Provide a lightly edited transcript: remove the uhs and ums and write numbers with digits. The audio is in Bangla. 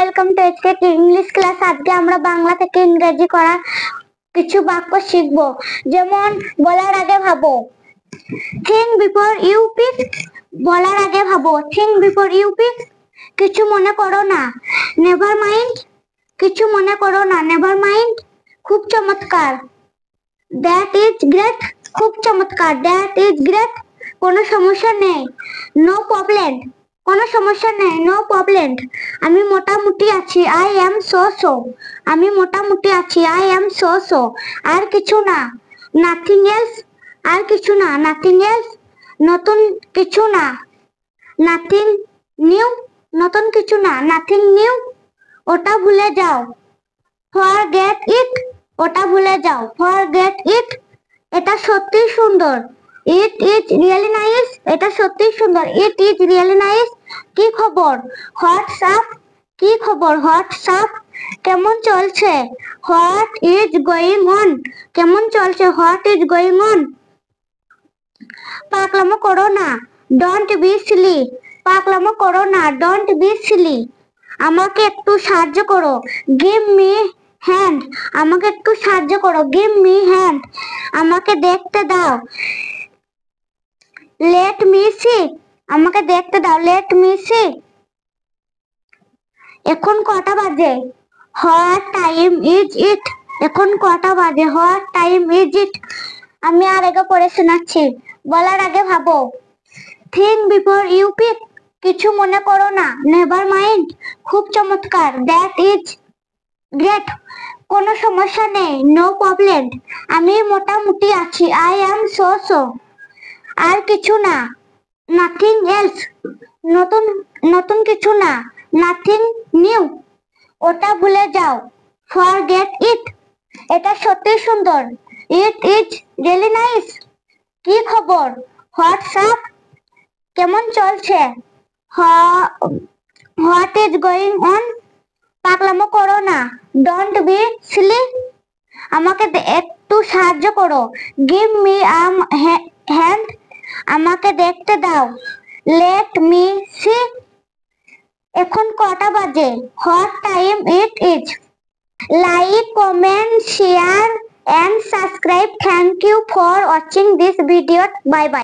Welcome to SK English class. আজকে আমরা বাংলা থেকে ইংরেজি করা কিছু বাক্য শিখব। যেমন বলার আগে ভাবো, থিঙ্ক বিফোর ইউ স্পিক। বলার আগে ভাবো, থিঙ্ক বিফোর ইউ স্পিক। কিছু মনে করো না, নেভার মাইন্ড। কিছু মনে করো না, নেভার মাইন্ড। খুব চমৎকার, দ্যাট ইজ গ্রেট। খুব চমৎকার, দ্যাট ইজ গ্রেট। কোনো সমস্যা নেই, নো প্রবলেম। কোনো সমস্যা নেই, নো প্রবলেম। আমি মোটামুটি আছি, আই এম সো সো। আমি মোটামুটি আছি, আই এম সো সো। আর কিছু না, নাথিং এলস। আর কিছু না, নাথিং এলস। নতুন কিছু না, নাথিং নিউ। নতুন কিছু না, নাথিং নিউ। ওটা ভুলে যাও, ফরগেট ইট। ওটা ভুলে যাও, ফরগেট ইট। এটা সত্যি সুন্দর, ইট ইজ রিয়েলি নাইস। এটা সত্যি সুন্দর, ইট ইজ রিয়েলি নাইস। কি খবর, হোয়াটসঅ্যাপ। কি খবর, হোয়াটসঅ্যাপ। কেমন চলছে, হোয়াট ইজ গোয়িং অন। কেমন চলছে, হোয়াট ইজ গোয়িং অন। পাগলামো করো না, ডোন্ট বি সিলি। পাগলামো করো না, ডোন্ট বি সিলি। আমাকে একটু সাহায্য করো, গিভ মি হ্যান্ড। আমাকে একটু সাহায্য করো, গিভ মি হ্যান্ড। আমাকে দেখতে দাও, লেট মি সি। আমাকে দেখতে দাও, লেট মি সি। এখন কটা বাজে, হোয়াট টাইম ইজ ইট। এখন কটা বাজে, হোয়াট টাইম ইজ ইট। আমি আর আগে পড়ে শোনাচ্ছি। বলার আগে ভাবো, থিঙ্ক বিফোর ইউ স্পিক। কিছু মনে করো না, নেভার মাইন্ড। খুব চমৎকার, দ্যাট ইজ গ্রেট। কোনো সমস্যা নেই, নো প্রবলেম। আমি মোটামুটি আছি, আই এম সো সো। আর কিছু না, নাথিং এলস। নতুন নতুন কিছু না, নাথিং নিউ। ওটা ভুলে যাও, ফরগেট ইট। এটা সত্যি সুন্দর, ইট ইজ রিয়েলি নাইস। কি খবর, হোয়াটসঅ্যাপ। কেমন চলছে, হোয়াট ইজ গোয়িং অন। পাগলামো করো না, ডোন্ট বি সিলি। আমাকে একটু সাহায্য করো, গিভ মি হ্যান্ড। আমাকে দেখতে দাও, লেট মি সি। এখন কটা বাজে, what time it is. Like, comment, share and subscribe. Thank you for watching this video. Bye bye.